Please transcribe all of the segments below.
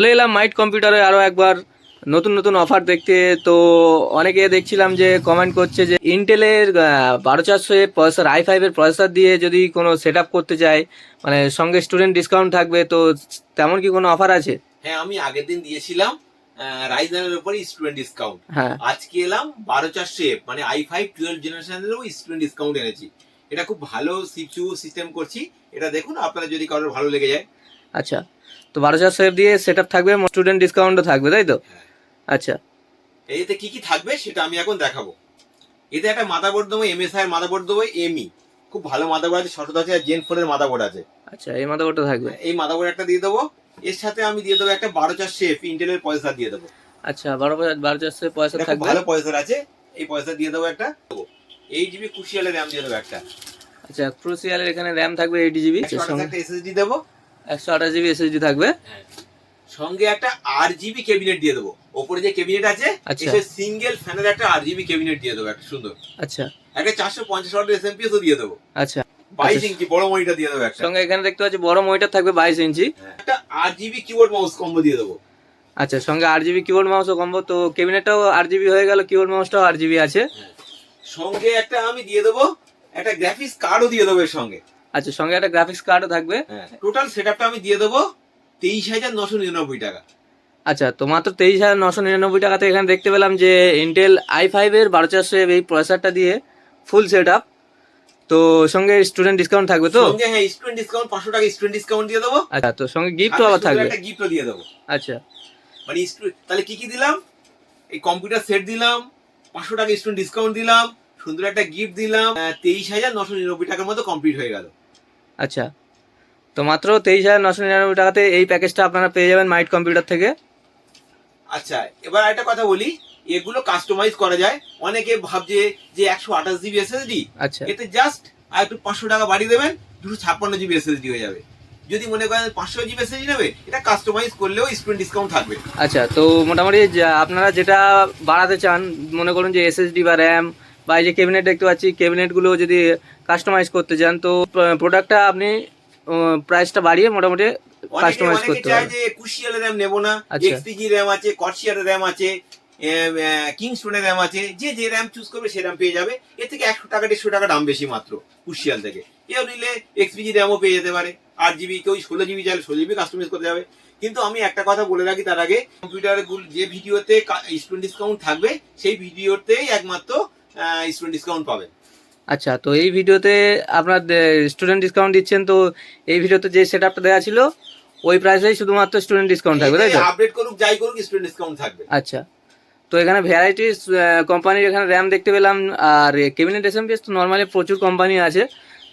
চলে এলাম মাইট কম্পিউটারে আরও একবার নতুন নতুন অফার দেখতে। তো অনেকে দেখছিলাম যে কমেন্ট করছে যে ইন্টেলের 12/400 প্রসেসর i5-এর প্রসেসর দিয়ে যদি কোনো সেট আপ করতে চায়, মানে সঙ্গে স্টুডেন্ট ডিসকাউন্ট থাকবে, তো তেমন কি কোনো অফার আছে? হ্যাঁ, আমি আগের দিন দিয়েছিলাম রাইজেনের উপরে স্টুডেন্ট ডিসকাউন্ট। হ্যাঁ, আজকে এলাম 12/400 মানে i5 12 জেনারেশনের উপর স্টুডেন্ট ডিসকাউন্ট এনেছি। এটা খুব ভালো সিপিইউ সিস্টেম করছি। এটা দেখুন, আপনারা যদি কারোর ভালো লেগে যায়। আচ্ছা। তো 12/400 দিয়ে সেট আপ থাকবে, স্টুডেন্ট ডিসকাউন্টও থাকবে, তাই তো? হ্যাঁ। আচ্ছা এতে কি কি থাকবে সেটা আমি এখন দেখাবো। এতে একটা মাদারবোর্ড দেবো, এমএসআই এর মাদারবোর্ড দেবো, এমই খুব ভালো মাদারবোর্ড আছে, 71000 জেন 4 এর মাদারবোর্ড আছে। আচ্ছা, এই মাদারবোর্ডটা থাকবে। এই মাদারবোর্ড একটা দিয়ে দেবো। এর সাথে আমি দিয়ে দেবো একটা 12/400 ইন্টেলের প্রসেসর দিয়ে দেবো। আচ্ছা, 12/400 পয়সা এটা খুব থাকবে। ভালো প্রসেসর আছে, এই প্রসেসর দিয়ে দেবো একটা। 8 জিবি ক্রুশিয়ালের র্যাম দিয়ে দেবো একটা। আচ্ছা, ক্রুশিয়ালের এখানে র্যাম থাকবে 8 জিবি, 128 একটা এসএসডি দেবো। 128 জিবি এসএসডি থাকবে। সঙ্গে একটা আরজিবি ক্যাবিনেট দিয়ে দেবো। ওপরে যে ক্যাবিনেট আছে, আচ্ছা। এসে সিঙ্গেল ফ্যানের একটা আরজিবি ক্যাবিনেট দিয়ে দেবো, একটা সুন্দর। আচ্ছা একটা 450 ওয়াটের এসএমপিএস দিয়ে দেবো। আচ্ছা, 22 ইঞ্চি বড় মনিটর দিয়ে দেবো একটা। সঙ্গে এখানে দেখতে পাচ্ছি বড় মনিটর থাকবে 22 ইঞ্চি। একটা আরজিবি কিবোর্ড মাউস কম্বো দিয়ে দেবো। আচ্ছা, সঙ্গে 8 জিবি কিবোর্ড মাউসও কম্বো। তো ক্যাবিনেটটাও 8 জিবি হয়ে গেল, কিবোর্ড মাউসটাও 8 জিবি আছে। সঙ্গে একটা আমি দিয়ে দেবো একটা গ্রাফিক্স কার্ডও দিয়ে দেবো এর সঙ্গে। আচ্ছা, সঙ্গে একটা গ্রাফিক্স কার্ডও থাকবে। টোটাল সেটআপটা আমি দিয়ে দেবো 23,999 টাকা। আচ্ছা, তো মাত্র 23,999 টাকাতে এখানে দেখতে পেলাম যে ইন্টেল i5-এর 12/400 এই প্রসেসরটা দিয়ে ফুল সেট আপ। তো সঙ্গে স্টুডেন্ট ডিসকাউন্ট থাকবে তো? সঙ্গে হ্যাঁ, স্টুডেন্ট ডিসকাউন্ট 500 টাকা স্টুডেন্ট ডিসকাউন্ট দিয়ে দেবো। আচ্ছা, তো সঙ্গে গিফটও আবার থাকবে। একটা গিফটও দিয়ে দেবো। আচ্ছা, মানে তাহলে কি কি দিলাম? এই কম্পিউটার সেট দিলাম, 500 টাকা স্টুডেন্ট ডিসকাউন্ট দিলাম, সুন্দর একটা গিফট দিলাম। 23,999 টাকার মতো কমপ্লিট হয়ে গেল। আচ্ছা, তো মাত্র 23,999 টাকাতে এই প্যাকেজটা আপনারা পেয়ে যাবেন মাইট কম্পিউটার থেকে। আচ্ছা, এবার একটা কথা বলি, এগুলো কাস্টমাইজ করা যায়। অনেকে ভাবছে যে 128 জিবি এসএসডি, আচ্ছা এতে জাস্ট আর একটু 500 টাকা বাড়িয়ে দেবেন, 256 জিবি এসএসডি হয়ে যাবে। যদি মনে করেন 500 জিবি এসএসডি নেবে, এটা কাস্টমাইজ করলেও স্টুডেন্ট ডিসকাউন্ট থাকবে। আচ্ছা, তো মোটামুটি আপনারা যেটা বাড়াতে চান, মনে করুন যে এসএসডি বা র্যাম বা এই যে ক্যাবিনেট দেখতে পাচ্ছি, ক্যাবিনেটগুলো যদি কাস্টমাইজ করতে চান, তো প্রোডাক্টটা আপনি প্রাইসটা বাড়িয়ে মোটামুটি কাস্টমাইজ করতে চায় পারবেন। যে ক্রুশিয়ালের র্যাম নেবো না, আচ্ছা। এক্সপিজি র্যাম আছে, কর্সিয়ারের র্যাম আছে, কিংস্টোনের র্যাম আছে, যে যে র্যাম চুজ করবে সে র্যাম পেয়ে যাবে। এর থেকে 100 টাকা 150 টাকা দাম বেশি মাত্র ক্রুশিয়াল থেকে। কেউ নিলে এক্সপিজি র্যামও পেয়ে যেতে পারে, 8 জিবি, কেউ 16 জিবি চাইলে 16 জিবি কাস্টমাইজ করতে যাবে। কিন্তু আমি একটা কথা বলে রাখি তার আগে, কম্পিউটারের যে ভিডিওতে স্টুডেন্ট ডিসকাউন্ট থাকবে, সেই ভিডিওতেই একমাত্র স্টুডেন্ট ডিসকাউন্ট পাবেন। আচ্ছা, তো এই ভিডিওতে আপনার স্টুডেন্ট ডিসকাউন্ট দিচ্ছেন, তো এই ভিডিওতে যে সেট আপটা দেওয়া ছিল ওই প্রাইসেই শুধুমাত্র স্টুডেন্ট ডিসকাউন্ট থাকবে, তাই তো? আপডেট করুক যাই করুক, স্টুডেন্ট ডিসকাউন্ট থাকবে। আচ্ছা, তো এখানে ভ্যারাইটিস কোম্পানির এখানে র্যাম দেখতে পেলাম, আর ক্যাবিনেট এসএমপিএস তো নর্মালি প্রচুর কোম্পানি আছে।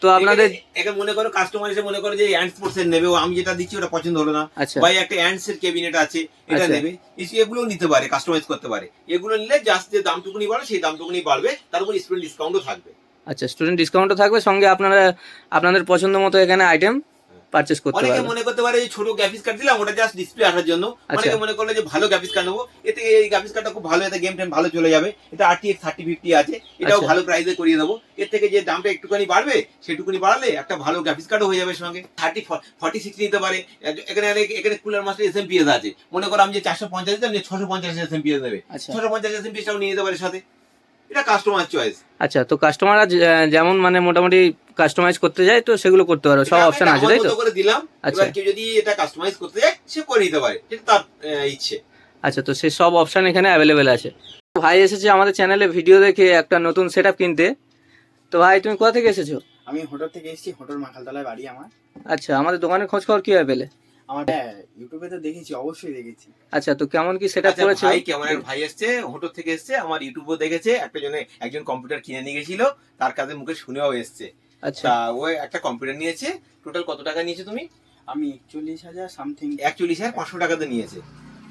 তো আপনাদের এখানে মনে করো কাস্টমার এসে মনে করো যে অ্যান্ড স্পোর্টস এর নেবে, আমি যেটা দিচ্ছি ওটা পছন্দ হলো না, আচ্ছা ভাই একটা অ্যান্ডস এর ক্যাবিনেট আছে এটা আচ্ছা। নেবে, এগুলো নিতে পারে, কাস্টমাইজ করতে পারে। এগুলো নিলে জাস্ট যে দামটুকুনি বাড়বে সেই দামটুকুনি বাড়বে, তার উপর স্টুডেন্ট ডিসকাউন্টও থাকবে। আচ্ছা, স্টুডেন্ট ডিসকাউন্টও থাকবে, সঙ্গে আপনারা আপনাদের পছন্দ মতো এখানে আইটেম পারচেস করতে অনেকে পারবেন। মনে করতে পারে যে ছোট গ্রাফিক্স কার্ড দিলাম, ওটা জাস্ট ডিসপ্লে আসার জন্য। আচ্ছা। অনেকে মনে করলে যে ভালো গ্রাফিক্স কার্ড নেবো, এতে এই গ্রাফিক্স কার্ডটা খুব ভালো, এতে গেম টেম ভালো চলে যাবে। এটা RTX 3050 আছে, এটাও আচ্ছা। ভালো প্রাইসে করিয়ে দেবো। এর থেকে যে দামটা একটুখানি বাড়বে, সেটুকুনি বাড়ালে একটা ভালো গ্রাফিক্স কার্ডও হয়ে যাবে সঙ্গে। 4060 নিতে পারে। এখানে কুলার মাস্টার এসএমপিএস আছে, মনে করো আমি যে 450 দিতাম, 650 এসএমপিএস নেবে, আচ্ছা। 650 এসএমপিএসটাও নিয়ে নিতে পারে সাথে। এটা কাস্টমার চয়েস। আচ্ছা, তো কাস্টমাররা যেমন মানে মোটামুটি কাস্টমাইজ করতে যায়, তো সেগুলো করতে পারো, সব অপশন আছে, তাই তো? করে দিলাম। আচ্ছা। এবার কেউ যদি এটা কাস্টমাইজ করতে যায়, সে করে নিতে পারে, এটা তার ইচ্ছে। আচ্ছা, তো সেই সব অপশন এখানে অ্যাভেলেবেল আছে। ভাই এসেছে আমাদের চ্যানেলে ভিডিও দেখে একটা নতুন সেট আপ কিনতে। তো ভাই, তুমি কোথা থেকে এসেছো? আমি হোটেল থেকে এসেছি, হোটেল মাখালতলায় বাড়ি আমার। আচ্ছা, আমাদের দোকানের খোঁজ খবর কিভাবে পেলে? আমার ইউটিউবে তো দেখেছি, অবশ্যই দেখেছি। আচ্ছা, তো কেমন কি সেট আপ আচ্ছা, করেছো? ভাই কেমন এক ভাই এসছে, হোটেল থেকে এসছে, আমার ইউটিউবও দেখেছে, একজন কম্পিউটার কিনে নিয়ে গেছিল, তার কাছে মুখে শুনেও এসছে। আচ্ছা। তা ও একটা কম্পিউটার নিয়েছে। টোটাল কত টাকা নিয়েছে তুমি? আমি 41,000 সামথিং, 41,500 টাকাতে নিয়েছে।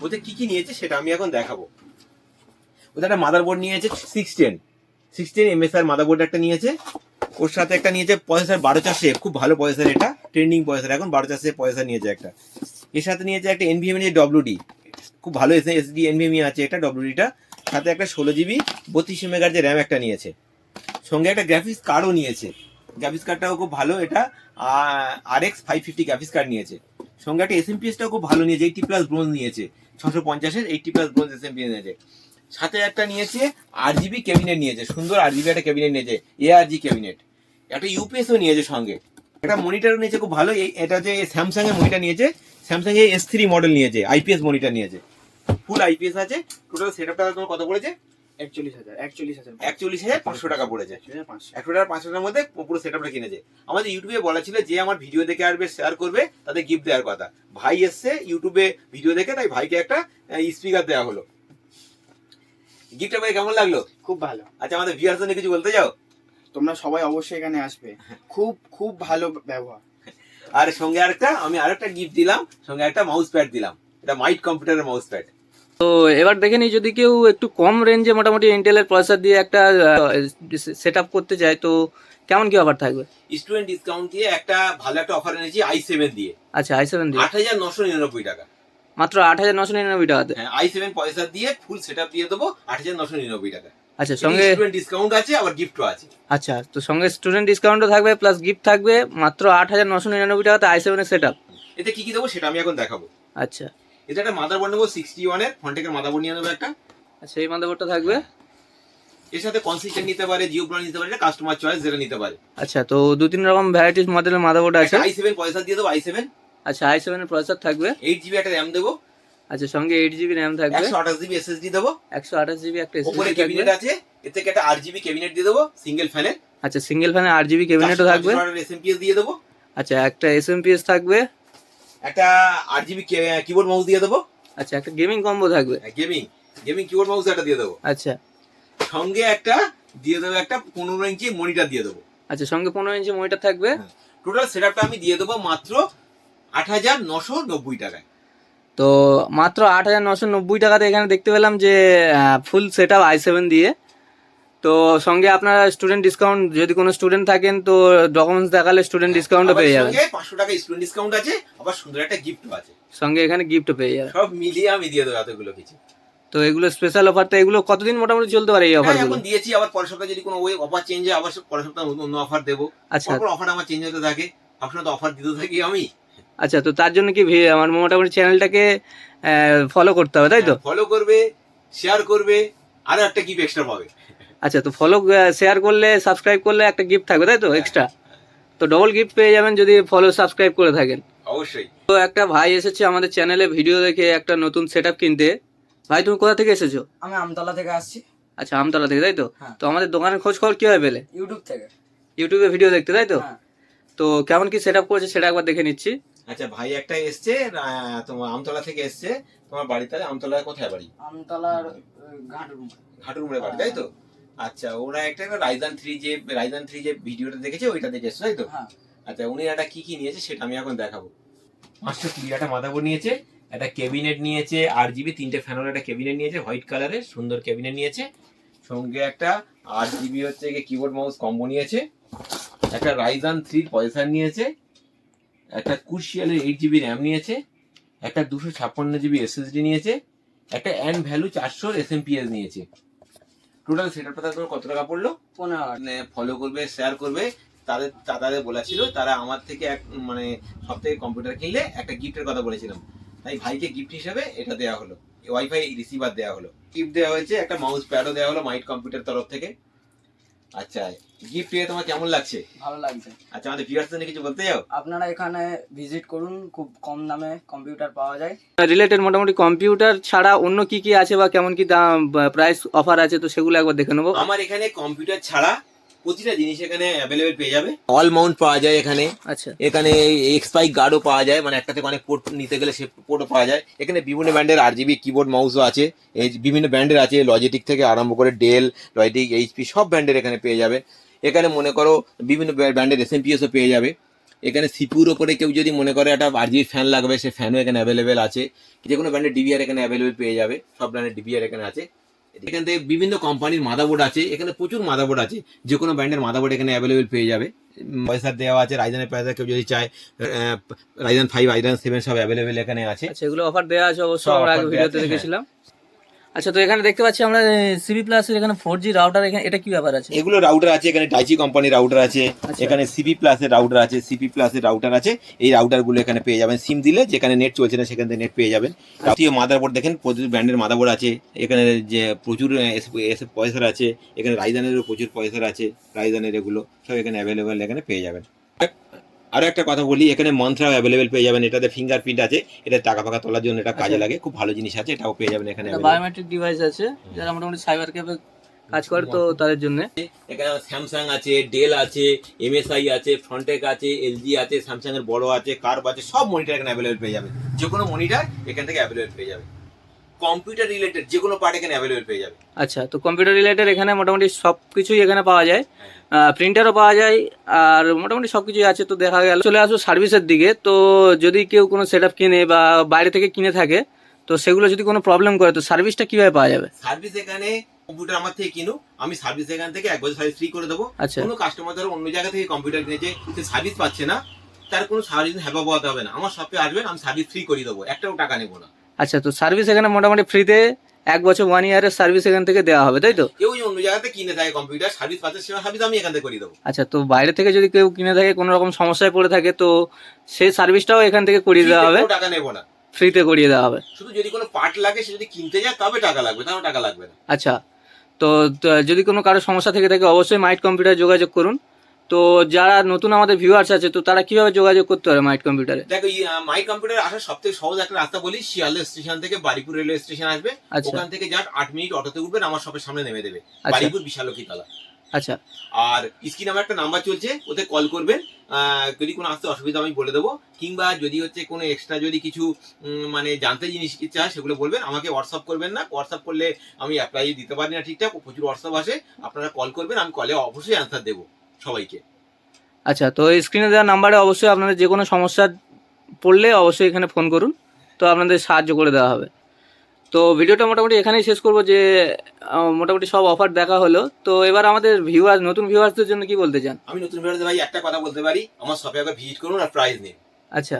ওতে কি কি নিয়েছে সেটা আমি এখন দেখাবো। ওদের একটা মাদারবোর্ড নিয়েছে 610 MSI মাদারবোর্ড একটা নিয়েছে। ওর সাথে একটা নিয়েছে প্রসেসর 12/400, খুব ভালো প্রসেসর, এটা ট্রেন্ডিং প্রসেসর এখন, 12/400 প্রসেসর নিয়েছে একটা। এর সাথে নিয়েছে একটা NVMe এর WD, খুব ভালো SSD NVMe আছে এটা, WD-টা। সাথে একটা 16 GB 32 মেগার যে র্যাম একটা নিয়েছে। সঙ্গে একটা গ্রাফিক্স কার্ডও নিয়েছে, গ্রাফিক্স কার্ডটাও খুব ভালো, এটা RX 550 গ্রাফিক্স কার্ড নিয়েছে। সঙ্গে একটা এসএমপিএসটাও খুব ভালো নিয়েছে, 80+ ব্রোঞ্জ নিয়েছে, 650-এর 80+ ব্রোঞ্জ এসএমপিএস নিয়েছে। সাথে একটা নিয়েছে আরজিবি ক্যাবিনেট নিয়েছে, সুন্দর আরজিবি একটা ক্যাবিনেট নিয়েছে, এআরজি ক্যাবিনেট। একটা ইউপিএসও নিয়েছে সঙ্গে, একটা মনিটরও নিয়েছে খুব ভালো। এটা যে স্যামসাং এর মনিটর নিয়েছে, স্যামসাং এর S3 মডেল নিয়েছে, আইপিএস মনিটর নিয়েছে, ফুল আইপিএস আছে। টোটাল সেটআপটা তোমার কত পড়েছে? 41,500 টাকা পড়েছে। 41,500 100,500 টাকার মধ্যে পুরো সেটআপটা কিনেছে। আমাদের ইউটিউবে বলা ছিল যে আমার ভিডিও দেখে আসবে, শেয়ার করবে, তাদের গিফট দেওয়ার কথা। ভাই এসছে ইউটিউবে ভিডিও দেখে, তাই ভাইকে একটা স্পিকার দেওয়া হলো। গিফটটা পেয়ে কেমন লাগলো? খুব ভালো। আচ্ছা, আমাদের ভিউয়ারদের নিয়ে কিছু বলতে চাও? তোমরা সবাই অবশ্যই এখানে আসবে, খুব খুব ভালো ব্যবহার। আর সঙ্গে আমি আরেকটা গিফট দিলাম, সঙ্গে একটা মাউস প্যাড দিলাম, এটা মাইট কম্পিউটারের মাউস প্যাড। তো এবার দেখে নিই, যদি কেউ একটু কম রেঞ্জে মোটামুটি ইন্টেলের প্রসেসর দিয়ে একটা সেট আপ করতে চায় তো কেমন কি অফার থাকবে? স্টুডেন্ট ডিসকাউন্ট দিয়ে একটা ভালো একটা অফার এনেছি i7 দিয়ে। আচ্ছা, i7 দিয়ে 8,999 টাকা, মাত্র 8,999 টাকাতে। হ্যাঁ, i7 পয়সা দিয়ে ফুল সেটআপ দিয়ে দেবো 8,999 টাকা। আচ্ছা, সঙ্গে স্টুডেন্ট ডিসকাউন্ট আছে, আবার গিফটও আছে। আচ্ছা, তো সঙ্গে স্টুডেন্ট ডিসকাউন্টও থাকবে প্লাস গিফট থাকবে, মাত্র 8,999 টাকাতে i7 এর সেট আপ। এতে কি কি দেবো সেটা আমি এখন দেখাবো। আচ্ছা, এটা একটা মাদারবোর্ড নেবো 61 এর, ফন্টেকের মাদারবোর্ড নিয়ে নেবো একটা। আচ্ছা, এই মাদারবোর্ডটা থাকবে। এর সাথে কনসিস্টেন্ট নিতে পারে, জিও ব্র্যান্ড নিতে পারে, এটা কাস্টমার চয়েস, যেটা নিতে পারে। আচ্ছা, তো 2-3 রকম ভ্যারাইটিস মডেলের মাদারবোর্ড আছে। i7 পয়সা দিয়ে দেবো, i7। আচ্ছা, i7 এর প্রসেসর থাকবে। 8GB একটা র্যাম দেবো। আচ্ছা, সঙ্গে 8GB র্যাম থাকবে, 128GB SSD দেবো, 128GB একটা উপরে SSD থাকবে। ক্যাবিনেট আছে, এর থেকে একটা RGB ক্যাবিনেট দিয়ে দেবো সিঙ্গেল ফ্যানের। আচ্ছা, সিঙ্গেল ফ্যানে 8GB ক্যাবিনেটও থাকবে। এসএমপিএস দিয়ে দেবো। আচ্ছা, একটা এসএমপিএস থাকবে। একটা RGB কিবোর্ড মাউস দিয়ে দেবো। আচ্ছা, একটা গেমিং কম্বো থাকবে। গেমিং কিবোর্ড মাউস একটা দিয়ে দেবো। আচ্ছা, সঙ্গে একটা দিয়ে দেবো, একটা 15 ইঞ্চি মনিটর দিয়ে দেবো। আচ্ছা, সঙ্গে 15 ইঞ্চি মনিটর থাকবে। টোটাল সেটআপটা আমি দিয়ে দেবো মাত্র 8,990 টাকায়। তো মাত্র 8,990 টাকাতে এখানে দেখতে পেলাম যে ফুল সেট আপ i7 দিয়ে। তো সঙ্গে আপনারা স্টুডেন্ট ডিসকাউন্ট, যদি কোনো স্টুডেন্ট থাকেন তো ডকুমেন্টস দেখালে স্টুডেন্ট ডিসকাউন্টও পেয়ে যাবেন। সঙ্গে 500 টাকা স্টুডেন্ট ডিসকাউন্ট আছে, আবার সুন্দর একটা গিফটও আছে। সঙ্গে এখানে গিফটও পেয়ে যাবেন। সব মিলিয়ে আমি দিয়ে দেবো এতগুলো কিছু। তো এগুলো স্পেশাল অফার, তো এগুলো কতদিন মোটামুটি চলতে পারে এই অফারগুলো? এখন দিয়েছি, আবার পরের সপ্তাহে যদি কোনো অফার চেঞ্জ হয়, আবার পরের সপ্তাহে অন্য অফার দেবো। আচ্ছা, তারপর অফার আমার চেঞ্জ হতে থাকে, আপনার তো অফার দিতে থাকি আমি। আচ্ছা, তো তার জন্য কি আমার মোটামুটি চ্যানেলটাকে ফলো করতে হবে, তাই তো? ফলো করবে, শেয়ার করবে, আর একটা গিফট এক্সট্রা পাবে। আচ্ছা, তো ফলো শেয়ার করলে, সাবস্ক্রাইব করলে একটা গিফট থাকবে, তাই তো এক্সট্রা? তো ডবল গিফট পেয়ে যাবেন যদি ফলো সাবস্ক্রাইব করে থাকেন। অবশ্যই। তো একটা ভাই এসেছে আমাদের চ্যানেলে ভিডিও দেখে একটা নতুন সেটআপ কিনতে। ভাই, তুমি কোথা থেকে এসেছো? আমি আমতলা থেকে আসছি। আচ্ছা, আমতলা থেকে, তাই তো? হ্যাঁ। তো আমাদের দোকানের খোঁজ খবর কিভাবে পেলে? ইউটিউব থেকে। ইউটিউবে ভিডিও দেখতে, তাই তো? হ্যাঁ। তো কেমন কি সেটআপ করেছে সেটা একবার দেখে নিচ্ছি। আচ্ছা, ভাই একটা এসছে, তোমার আমতলা থেকে এসছে। তোমার বাড়ি তাহলে আমতলায় কোথায় বাড়ি? আমতলার ঘাটুর বাড়ি, তাই তো? আচ্ছা, ওরা একটা রাইজান 3 যে ভিডিওটা দেখেছে ওইটা দেখে এসছে, তাই তো? হ্যাঁ। আচ্ছা, উনি একটা কি নিয়েছে সেটা আমি এখন দেখাবো। 520 একটা মাদারবোর্ড নিয়েছে, একটা ক্যাবিনেট নিয়েছে, RGB 3টে ফ্যানের একটা ক্যাবিনেট নিয়েছে, হোয়াইট কালারের সুন্দর ক্যাবিনেট নিয়েছে। সঙ্গে একটা RGB হচ্ছে কিবোর্ড মাউস কম্বো নিয়েছে, একটা রাইজান 3 প্রসেসর নিয়েছে, একটা কুশিয়ালের 8GB র্যাম নিয়েছে, একটা 256GB SSD নিয়েছে, একটা অ্যান্ড ভ্যালু 400 SMPS নিয়েছে। টোটাল সেটআপটা তোমার কত টাকা পড়লো? 15। ফলো করবে, শেয়ার করবে, তাদের বলেছিল, তারা আমার থেকে মানে সব থেকে কম্পিউটার কিনলে একটা গিফটের কথা বলেছিলাম, তাই ভাইকে গিফট হিসেবে এটা দেওয়া হলো, ওয়াইফাই রিসিভার দেওয়া হলো, গিফট দেওয়া হয়েছে, একটা মাউস প্যাডও দেওয়া হলো মাইট কম্পিউটার তরফ থেকে। আচ্ছা, গিফট পেয়ে তোমার কেমন লাগছে? ভালো লাগছে। আচ্ছা, আমাদের ভিউয়ার্সদের কিছু বলতে চাও? আপনারা এখানে ভিজিট করুন, খুব কম দামে কম্পিউটার পাওয়া যায়। রিলেটেড মোটামুটি কম্পিউটার ছাড়া অন্য কি কি আছে বা কেমন কি দাম প্রাইস অফার আছে, তো সেগুলো একবার দেখে নেবো। আমার এখানে কম্পিউটার ছাড়া প্রতিটা জিনিস এখানে অ্যাভেলেবেল পেয়ে যাবে। অল মাউন্ট পাওয়া যায় এখানে। আচ্ছা, এখানে এক্সপাই গার্ডও পাওয়া যায়, মানে একটা থেকে অনেক পোর্ট নিতে গেলে সে পোর্টও পাওয়া যায়। এখানে বিভিন্ন ব্র্যান্ডের RGB কিবোর্ড মাউসও আছে, এই বিভিন্ন ব্র্যান্ডের আছে, লজিটেক থেকে আরম্ভ করে ডেল, লজিটেক, HP সব ব্র্যান্ডের এখানে পেয়ে যাবে। এখানে মনে করো বিভিন্ন ব্র্যান্ডের SMPSও পেয়ে যাবে। এখানে সিপিউর ওপরে কেউ যদি মনে করে একটা RGB ফ্যান লাগবে, সে ফ্যানও এখানে অ্যাভেলেবেল আছে। যে কোনো ব্র্যান্ডের DVR এখানে অ্যাভেলেবেল পেয়ে যাবে, সব ব্র্যান্ডের DVR এখানে আছে। এখান থেকে বিভিন্ন কোম্পানির মাদারবোর্ড আছে, এখানে প্রচুর মাদারবোর্ড আছে, যে কোনো ব্র্যান্ডের মাদারবোর্ড এখানে অ্যাভেলেবেল পেয়ে যাবে। পয়সা দেওয়া আছে, রাইজানের পয়সা কেউ যদি চায়, রাইজান 5, রাইজান 7 সব অ্যাভেলেবেল এখানে আছে। আচ্ছা, এগুলো অফার দেওয়া আছে অবশ্য, সব আমরা offer আগে দেয়া ভিডিওতে আছে, দেখেছিলাম। আচ্ছা, তো এখানে দেখতে পাচ্ছি আমরা সিবি প্লাসের এখানে 4G রাউটার, এখানে এটা কি ব্যাপার আছে? এগুলো রাউটার আছে, এখানে ডাইচি কোম্পানির রাউটার আছে, আচ্ছা। এখানে সিপি প্লাসের রাউটার আছে, সিপি প্লাসের রাউটার আছে। এই রাউটারগুলো এখানে পেয়ে যাবেন, সিম দিলে যেখানে নেট চলছে না সেখান থেকে নেট পেয়ে যাবেন। জাতীয় মাদারবোর্ড দেখেন, প্রচুর ব্র্যান্ডের মাদারবোর্ড আছে এখানে, যে প্রচুর পয়সার আছে এখানে, রাইজানেরও প্রচুর পয়সার আছে, রাইজানের এগুলো সব এখানে অ্যাভেলেবেল এখানে পেয়ে যাবেন। আরো একটা কথা বলি, এখানে মন্ত্রা অ্যাভেলেবেল পেয়ে যাবেন, এটাতে ফিঙ্গারপ্রিন্ট আছে, এটা টাকা ফাকা তোলার জন্য এটা কাজে আচ্ছা। লাগে, খুব ভালো জিনিস আছে, এটাও পেয়ে যাবেন এখানে। বায়োমেট্রিক ডিভাইস আছে, যারা মোটামুটি সাইবার ক্যাফে কাজ করে তো তাদের জন্য। এখানে স্যামসাং আছে, ডেল আছে, এমএসআই আছে, ফ্রন্টেক আছে, এলজি আছে, স্যামসাং এর বড় আছে, কার্ভ আছে, সব মনিটর এখানে অ্যাভেলেবেল পেয়ে যাবে। যে কোনো মনিটর এখান থেকে অ্যাভেলেবেল পেয়ে যাবে। কম্পিউটার রিলেটেড যে কোনো পার্ট এখানে অ্যাভেলেবেল পেয়ে যাবে। আচ্ছা, তো কম্পিউটার রিলেটেড এখানে মোটামুটি সব কিছুই এখানে পাওয়া যায়, প্রিন্টারও পাওয়া যায়, আর মোটামুটি সব কিছুই আছে। তো দেখা গেল চলে আসবো সার্ভিসের দিকে। তো যদি কেউ কোনো সেট আপ কিনে বা বাইরে থেকে কিনে থাকে, তো সেগুলো যদি কোনো প্রবলেম করে, তো সার্ভিসটা কিভাবে পাওয়া যাবে? সার্ভিস এখানে কম্পিউটার আমার থেকে কিনো, আমি সার্ভিস এখান থেকে 1 বছর সার্ভিস ফ্রি করে দেবো। আচ্ছা। কোনো কাস্টমার ধরো অন্য জায়গা থেকে কম্পিউটার কিনেছে, সে সার্ভিস পাচ্ছে না, তার কোনো সার্ভিস হ্যাপা পাওয়াতে হবে না, আমার শপে আসবেন, আমি সার্ভিস ফ্রি করে দেবো, একটাও টাকা নেবো না। আচ্ছা, তো সার্ভিস এখানে মোটামুটি ফ্রিতে 1 বছর 1 ইয়ারের সার্ভিস এখান থেকে দেওয়া হবে, তাই তো? কেউ যদি অন্য জায়গাতে কিনে থাকে কম্পিউটার সার্ভিস পাচ্ছে, সেটা সার্ভিস আমি এখান থেকে করে দেবো। আচ্ছা, তো বাইরে থেকে যদি কেউ কিনে থাকে, কোনো রকম সমস্যায় পড়ে থাকে, তো সেই সার্ভিসটাও এখান থেকে করিয়ে দেওয়া হবে, কোনো টাকা নেবো না, ফ্রিতে করিয়ে দেওয়া হবে। শুধু যদি কোনো পার্ট লাগে সে যদি কিনতে যায় তবে টাকা লাগবে, তাও টাকা লাগবে না। আচ্ছা, তো যদি কোনো কারো সমস্যা থেকে থাকে অবশ্যই মাইট কম্পিউটার যোগাযোগ করুন। তো যারা নতুন আমাদের ভিউয়ার্স আছে, তো তারা কিভাবে যোগাযোগ করতে পারে মাইট কম্পিউটারে? দেখো, মাই কম্পিউটার আসার সব থেকে সহজ একটা রাস্তা বলি, শিয়ালদা স্টেশন থেকে বারিপুর রেলওয়ে স্টেশন আসবে, আচ্ছা। ওখান থেকে জাস্ট 8 মিনিট অটোতে উঠবেন, আমার শপের সামনে নেমে দেবে, আচ্ছা। বারিপুর বিশালক্ষী তলা। আচ্ছা। আর স্ক্রিনে আমার একটা নাম্বার চলছে, ওতে কল করবেন, যদি কোনো আসতে অসুবিধা আমি বলে দেবো, কিংবা যদি হচ্ছে কোনো এক্সট্রা যদি কিছু মানে জানতে জিনিস চায় সেগুলো বলবেন, আমাকে হোয়াটসঅ্যাপ করবেন না, হোয়াটসঅ্যাপ করলে আমি অ্যাপ্লাই দিতে পারি না ঠিকঠাক, প্রচুর হোয়াটসঅ্যাপ আসে, আপনারা কল করবেন, আমি কলে অবশ্যই অ্যান্সার দেবো সবাইকে। আচ্ছা, তো স্ক্রিনে দেওয়া নাম্বারে অবশ্যই আপনাদের যে কোনো সমস্যা পড়লে অবশ্যই এখানে ফোন করুন, তো আপনাদের সাহায্য করে দেওয়া হবে। তো ভিডিওটা মোটামুটি এখানেই শেষ করবো, যে মোটামুটি সব অফার দেখা হলো। তো এবার আমাদের ভিউয়ার্স, নতুন ভিউয়ার্সদের জন্য কি বলতে চান? আমি নতুন ভাই একটা কথা বলতে পারি, আমার শপে একবার ভিজিট করুন আর প্রাইস নিন। আচ্ছা।